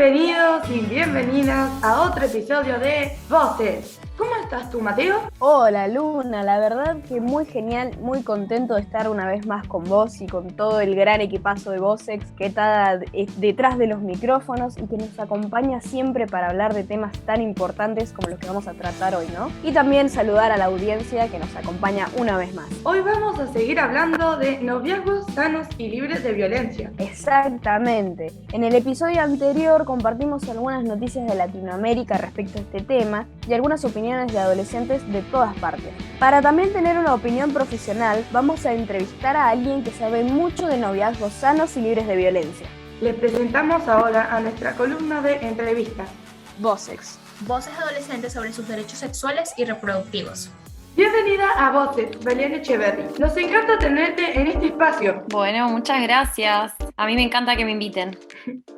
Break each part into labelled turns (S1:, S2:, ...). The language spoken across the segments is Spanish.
S1: Bienvenidos y bienvenidas a otro episodio de Voces. ¿Cómo estás tú, Mateo?
S2: Hola Luna, la verdad que muy genial, muy contento de estar una vez más con vos y con todo el gran equipazo de Vocex que está detrás de los micrófonos y que nos acompaña siempre para hablar de temas tan importantes como los que vamos a tratar hoy, ¿no? Y también saludar a la audiencia que nos acompaña una vez más.
S1: Hoy vamos a seguir hablando de noviazgos sanos y libres de violencia.
S2: Exactamente. En el episodio anterior compartimos algunas noticias de Latinoamérica respecto a este tema y algunas opiniones de adolescentes de todas partes. Para también tener una opinión profesional, vamos a entrevistar a alguien que sabe mucho de noviazgos sanos y libres de violencia.
S1: Les presentamos ahora a nuestra columna de entrevistas.
S2: Vocex.
S3: Voces adolescentes sobre sus derechos sexuales y reproductivos.
S1: Bienvenida a Voces, Belén Echeverri. Nos encanta tenerte en este espacio.
S4: Bueno, muchas gracias. A mí me encanta que me inviten.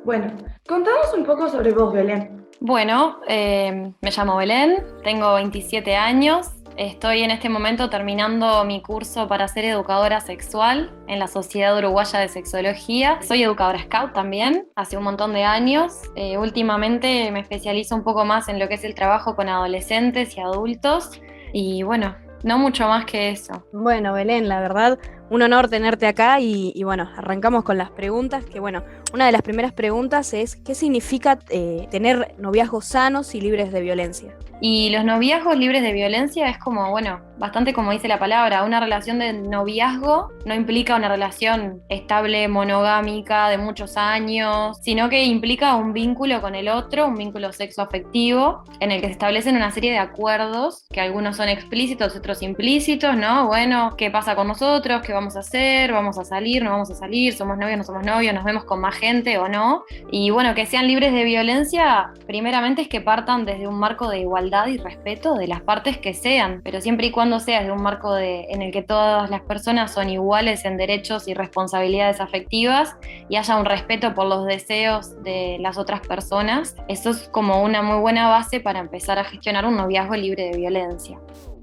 S1: Bueno, contanos un poco sobre vos, Belén.
S4: Bueno, me llamo Belén, tengo 27 años. Estoy en este momento terminando mi curso para ser educadora sexual en la Sociedad Uruguaya de Sexología. Soy educadora Scout también, hace un montón de años. Últimamente me especializo un poco más en lo que es el trabajo con adolescentes y adultos. Y bueno, no mucho más que eso.
S2: Bueno, Belén, la verdad, un honor tenerte acá y bueno, arrancamos con las preguntas, que bueno, una de las primeras preguntas es ¿qué significa tener noviazgos sanos y libres de violencia?
S4: Y los noviazgos libres de violencia es como, bueno, bastante como dice la palabra, una relación de noviazgo no implica una relación estable, monogámica, de muchos años, sino que implica un vínculo con el otro, un vínculo sexoafectivo, en el que se establecen una serie de acuerdos, que algunos son explícitos, otros implícitos, ¿no? Bueno, ¿qué pasa con nosotros? ¿Qué vamos a hacer? ¿Vamos a salir? ¿No vamos a salir? ¿Somos novios? ¿No somos novios? ¿Nos vemos con más gente o no? Y bueno, que sean libres de violencia, primeramente es que partan desde un marco de igualdad y respeto de las partes que sean, pero siempre y cuando sea desde un marco en el que todas las personas son iguales en derechos y responsabilidades afectivas y haya un respeto por los deseos de las otras personas. Eso es como una muy buena base para empezar a gestionar un noviazgo libre de violencia.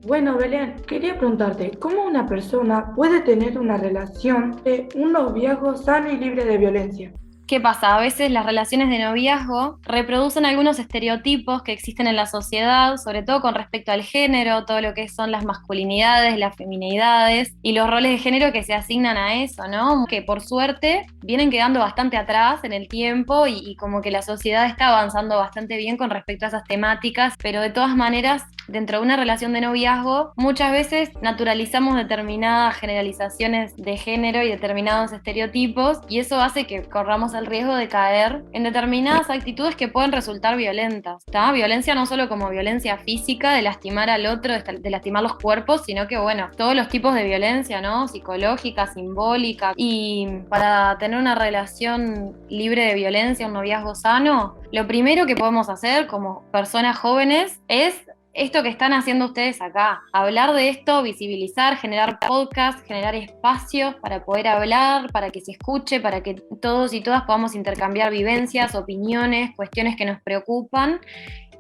S1: Bueno, Belén, quería preguntarte, ¿cómo una persona puede tener una relación de un noviazgo sano y libre de violencia?
S4: ¿Qué pasa? A veces las relaciones de noviazgo reproducen algunos estereotipos que existen en la sociedad, sobre todo con respecto al género, todo lo que son las masculinidades, las feminidades y los roles de género que se asignan a eso, ¿no? Que por suerte vienen quedando bastante atrás en el tiempo y como que la sociedad está avanzando bastante bien con respecto a esas temáticas, pero de todas maneras, dentro de una relación de noviazgo, muchas veces naturalizamos determinadas generalizaciones de género y determinados estereotipos y eso hace que corramos el riesgo de caer en determinadas actitudes que pueden resultar violentas, ¿tá? Violencia no solo como violencia física, de lastimar al otro, de lastimar los cuerpos, sino que, bueno, todos los tipos de violencia, ¿no? Psicológica, simbólica. Y para tener una relación libre de violencia, un noviazgo sano, lo primero que podemos hacer como personas jóvenes es esto que están haciendo ustedes acá, hablar de esto, visibilizar, generar podcasts, generar espacios para poder hablar, para que se escuche, para que todos y todas podamos intercambiar vivencias, opiniones, cuestiones que nos preocupan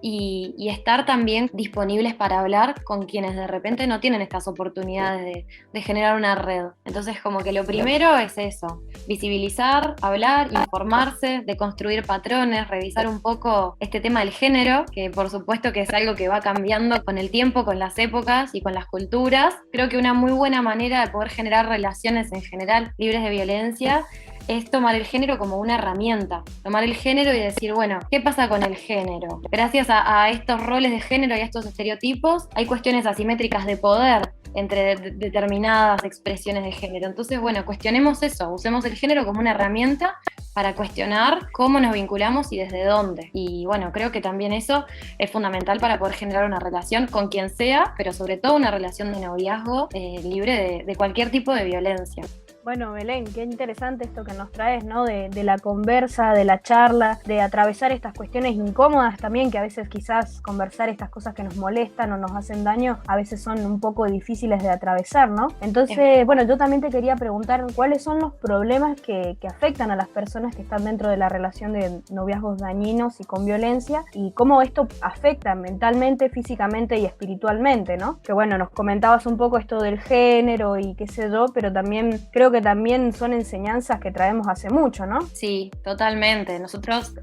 S4: y estar también disponibles para hablar con quienes de repente no tienen estas oportunidades de generar una red. Entonces como que lo primero es eso, visibilizar, hablar, informarse, deconstruir patrones, revisar un poco este tema del género, que por supuesto que es algo que va cambiando con el tiempo, con las épocas y con las culturas. Creo que una muy buena manera de poder generar relaciones en general libres de violencia es tomar el género como una herramienta, tomar el género y decir, bueno, ¿qué pasa con el género? Gracias a estos roles de género y a estos estereotipos, hay cuestiones asimétricas de poder entre determinadas expresiones de género. Entonces, bueno, cuestionemos eso, usemos el género como una herramienta para cuestionar cómo nos vinculamos y desde dónde. Y bueno, creo que también eso es fundamental para poder generar una relación con quien sea, pero sobre todo una relación de noviazgo libre de cualquier tipo de violencia.
S2: Bueno, Belén, qué interesante esto que nos traes, ¿no? De la conversa, de la charla, de atravesar estas cuestiones incómodas también, que a veces quizás conversar estas cosas que nos molestan o nos hacen daño, a veces son un poco difíciles de atravesar, ¿no? Entonces, bueno, yo también te quería preguntar cuáles son los problemas que afectan a las personas que están dentro de la relación de noviazgos dañinos y con violencia, y cómo esto afecta mentalmente, físicamente y espiritualmente, ¿no? Que bueno, nos comentabas un poco esto del género y qué sé yo, pero también creo creo que también son enseñanzas que traemos hace mucho, ¿no?
S4: Sí, totalmente. Nosotros,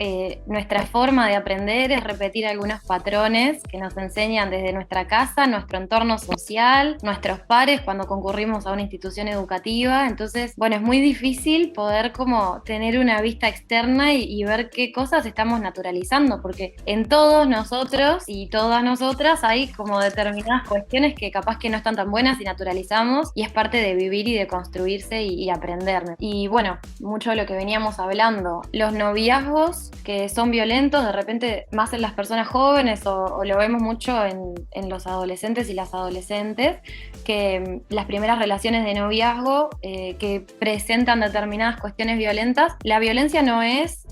S4: nuestra forma de aprender es repetir algunos patrones que nos enseñan desde nuestra casa, nuestro entorno social, nuestros pares cuando concurrimos a una institución educativa. Entonces, bueno, es muy difícil poder como tener una vista externa y ver qué cosas estamos naturalizando, porque en todos nosotros y todas nosotras hay como determinadas cuestiones que capaz que no están tan buenas y naturalizamos, y es parte de vivir y de construirse y aprender. Y bueno, mucho de lo que veníamos hablando, los noviazgos que son violentos, de repente más en las personas jóvenes o lo vemos mucho en los adolescentes y las adolescentes, que las primeras relaciones de noviazgo que presentan determinadas cuestiones violentas, la violencia no es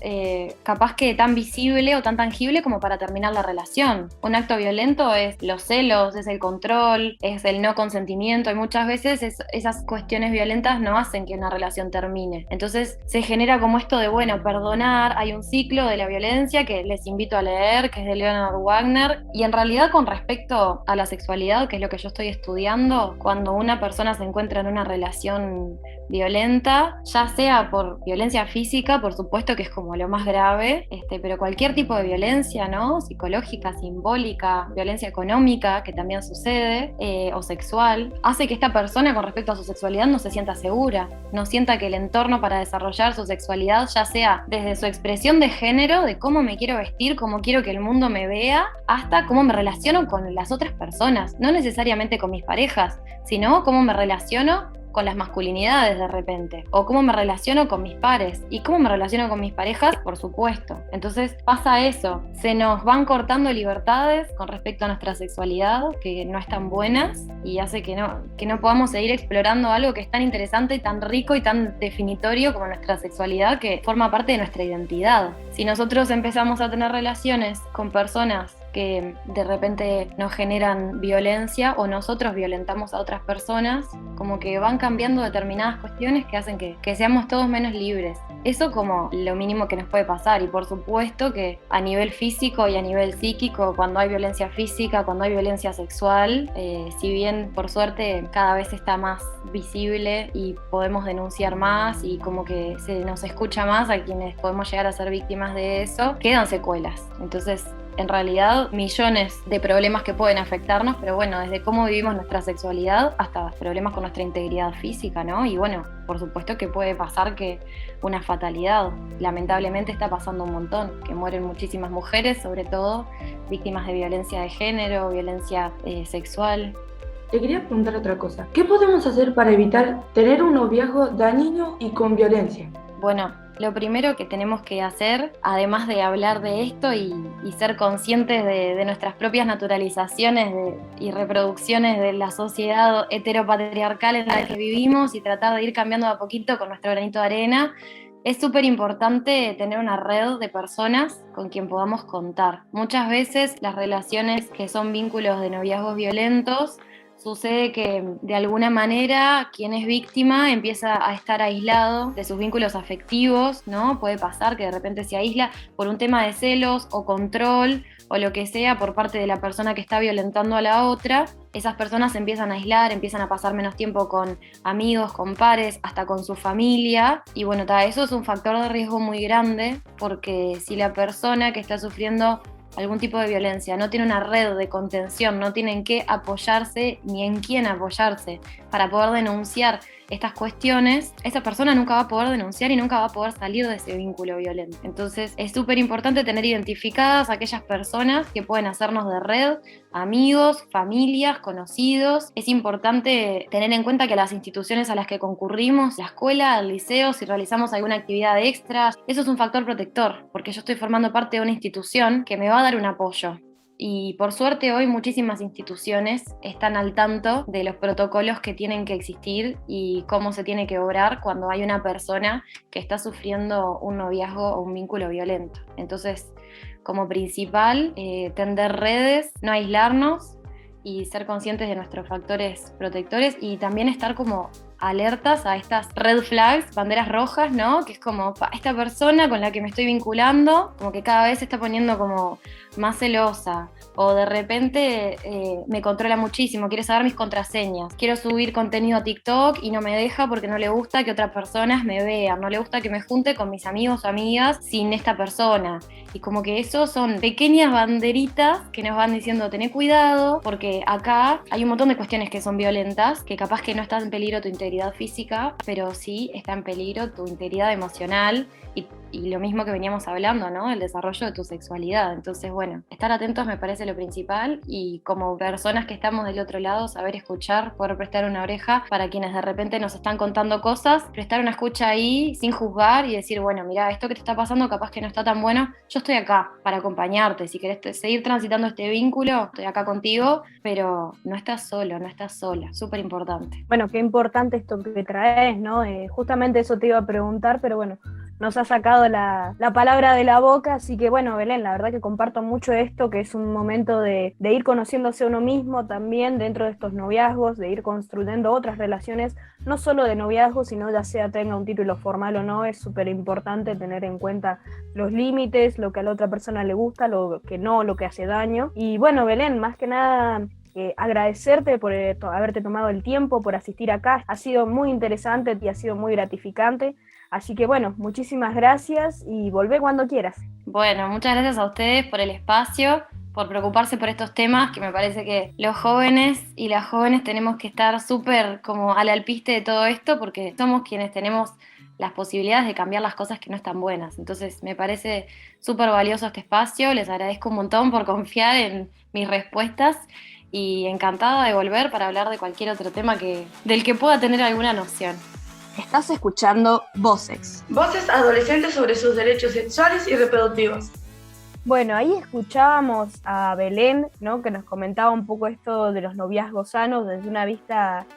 S4: capaz que tan visible o tan tangible como para terminar la relación. Un acto violento es los celos, es el control, es el no consentimiento, y muchas veces esas cuestiones violentas no hacen que una relación termine. Entonces se genera como esto de, bueno, perdonar. Hay un ciclo de la violencia que les invito a leer, que es de Leonard Wagner, y en realidad con respecto a la sexualidad, que es lo que yo estoy estudiando, cuando una persona se encuentra en una relación violenta, ya sea por violencia física, por supuesto que es como lo más grave, pero cualquier tipo de violencia, ¿no? Psicológica, simbólica, violencia económica, que también sucede, o sexual, hace que esta persona con respecto a su sexualidad no se sienta segura, no sienta que el entorno para desarrollar su sexualidad, ya sea desde su expresión de género, de cómo me quiero vestir, cómo quiero que el mundo me vea, hasta cómo me relaciono con las otras personas, no necesariamente con mis parejas, sino cómo me relaciono con las masculinidades de repente, o cómo me relaciono con mis pares, y cómo me relaciono con mis parejas, por supuesto. Entonces pasa eso, se nos van cortando libertades con respecto a nuestra sexualidad, que no están buenas, y hace que no podamos seguir explorando algo que es tan interesante y tan rico y tan definitorio como nuestra sexualidad, que forma parte de nuestra identidad. Si nosotros empezamos a tener relaciones con personas que de repente nos generan violencia, o nosotros violentamos a otras personas, como que van cambiando determinadas cuestiones que hacen que seamos todos menos libres. Eso como lo mínimo que nos puede pasar, y por supuesto que a nivel físico y a nivel psíquico, cuando hay violencia física, cuando hay violencia sexual, si bien por suerte cada vez está más visible y podemos denunciar más y como que se nos escucha más a quienes podemos llegar a ser víctimas de eso, quedan secuelas. Entonces, en realidad, millones de problemas que pueden afectarnos, pero bueno, desde cómo vivimos nuestra sexualidad hasta problemas con nuestra integridad física, ¿no? Y bueno, por supuesto que puede pasar que una fatalidad, lamentablemente está pasando un montón, que mueren muchísimas mujeres, sobre todo víctimas de violencia de género, violencia sexual.
S1: Te quería preguntar otra cosa. ¿Qué podemos hacer para evitar tener un noviazgo dañino y con violencia?
S4: Bueno, lo primero que tenemos que hacer, además de hablar de esto y ser conscientes de nuestras propias naturalizaciones y reproducciones de la sociedad heteropatriarcal en la que vivimos, y tratar de ir cambiando de a poquito con nuestro granito de arena, es súper importante tener una red de personas con quien podamos contar. Muchas veces las relaciones que son vínculos de noviazgos violentos, sucede que de alguna manera quien es víctima empieza a estar aislado de sus vínculos afectivos, ¿no? Puede pasar que de repente se aísla por un tema de celos o control o lo que sea por parte de la persona que está violentando a la otra. Esas personas se empiezan a aislar, empiezan a pasar menos tiempo con amigos, con pares, hasta con su familia. Y bueno, eso es un factor de riesgo muy grande, porque si la persona que está sufriendo algún tipo de violencia no tiene una red de contención, no tiene en qué apoyarse ni en quién apoyarse para poder denunciar estas cuestiones, esa persona nunca va a poder denunciar y nunca va a poder salir de ese vínculo violento. Entonces es súper importante tener identificadas aquellas personas que pueden hacernos de red, amigos, familias, conocidos. Es importante tener en cuenta que las instituciones a las que concurrimos, la escuela, el liceo, si realizamos alguna actividad extra, eso es un factor protector, porque yo estoy formando parte de una institución que me va a dar un apoyo. Y por suerte hoy muchísimas instituciones están al tanto de los protocolos que tienen que existir y cómo se tiene que obrar cuando hay una persona que está sufriendo un noviazgo o un vínculo violento. Entonces, como principal, tender redes, no aislarnos y ser conscientes de nuestros factores protectores, y también estar como alertas a estas red flags, banderas rojas, ¿no? Que es como, esta persona con la que me estoy vinculando, como que cada vez se está poniendo como más celosa, o de repente me controla muchísimo, quiere saber mis contraseñas, quiero subir contenido a TikTok y no me deja porque no le gusta que otras personas me vean, no le gusta que me junte con mis amigos o amigas sin esta persona. Y como que eso son pequeñas banderitas que nos van diciendo, tené cuidado, porque acá hay un montón de cuestiones que son violentas, que capaz que no está en peligro tu integridad física, pero sí está en peligro tu integridad emocional y lo mismo que veníamos hablando, ¿no? El desarrollo de tu sexualidad. Entonces, bueno, estar atentos me parece lo principal, y como personas que estamos del otro lado, saber escuchar, poder prestar una oreja para quienes de repente nos están contando cosas, prestar una escucha ahí sin juzgar y decir, bueno, mira, esto que te está pasando capaz que no está tan bueno, yo estoy acá para acompañarte, si querés seguir transitando este vínculo, estoy acá contigo, pero no estás solo, no estás sola, súper importante.
S2: Bueno, qué importante esto que traes, ¿no? Justamente eso te iba a preguntar, pero bueno, nos ha sacado la palabra de la boca, así que bueno, Belén, la verdad que comparto mucho esto, que es un momento de ir conociéndose a uno mismo también dentro de estos noviazgos, de ir construyendo otras relaciones, no solo de noviazgo, sino ya sea tenga un título formal o no, es súper importante tener en cuenta los límites, lo que a la otra persona le gusta, lo que no, lo que hace daño. Y bueno, Belén, más que nada agradecerte por haberte tomado el tiempo, por asistir acá, ha sido muy interesante y ha sido muy gratificante. Así que bueno, muchísimas gracias y volvé cuando quieras.
S4: Bueno, muchas gracias a ustedes por el espacio, por preocuparse por estos temas, que me parece que los jóvenes y las jóvenes tenemos que estar súper como al alpiste de todo esto, porque somos quienes tenemos las posibilidades de cambiar las cosas que no están buenas. Entonces me parece súper valioso este espacio, les agradezco un montón por confiar en mis respuestas y encantada de volver para hablar de cualquier otro tema del que pueda tener alguna noción.
S2: Estás escuchando Voces.
S1: Voces adolescentes sobre sus derechos sexuales y reproductivos.
S2: Bueno, ahí escuchábamos a Belén, ¿no? Que nos comentaba un poco esto de los noviazgos sanos desde una vista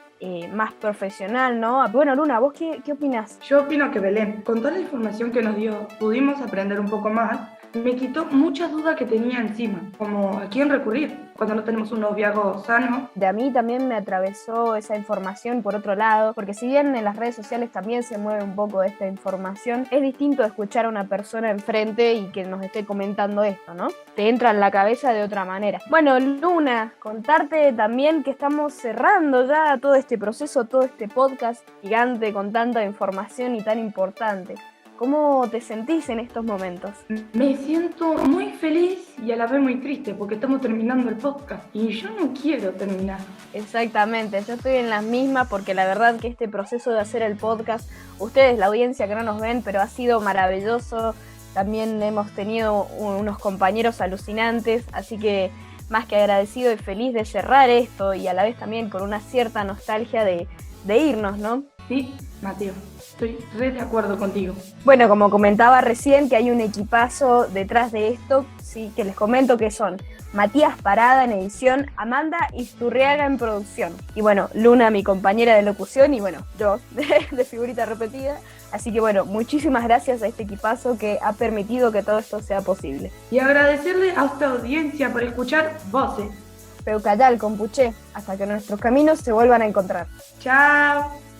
S2: más profesional, ¿no? Bueno, Luna, ¿vos qué opinás?
S1: Yo opino que Belén, con toda la información que nos dio, pudimos aprender un poco más. Me quitó muchas dudas que tenía encima, como a quién recurrir cuando no tenemos un noviazgo sano.
S2: De a mí también me atravesó esa información por otro lado, porque si bien en las redes sociales también se mueve un poco de esta información, es distinto escuchar a una persona enfrente y que nos esté comentando esto, ¿no? Te entra en la cabeza de otra manera. Bueno, Luna, contarte también que estamos cerrando ya todo este proceso, todo este podcast gigante con tanta información y tan importante. ¿Cómo te sentís en estos momentos?
S1: Me siento muy feliz y a la vez muy triste porque estamos terminando el podcast y yo no quiero terminar.
S2: Exactamente, yo estoy en las mismas porque la verdad que este proceso de hacer el podcast, ustedes, la audiencia que no nos ven, pero ha sido maravilloso. También hemos tenido unos compañeros alucinantes, así que más que agradecido y feliz de cerrar esto y a la vez también con una cierta nostalgia de irnos, ¿no?
S1: Sí, Mateo. Estoy re de acuerdo contigo.
S2: Bueno, como comentaba recién, que hay un equipazo detrás de esto, sí, que les comento que son Matías Parada en edición, Amanda Isturriaga en producción. Y bueno, Luna, mi compañera de locución, y bueno, yo, de figurita repetida. Así que bueno, muchísimas gracias a este equipazo que ha permitido que todo esto sea posible.
S1: Y agradecerle a esta audiencia por escuchar Voces.
S2: Peucayal, Compuché, hasta que nuestros caminos se vuelvan a encontrar.
S1: Chao.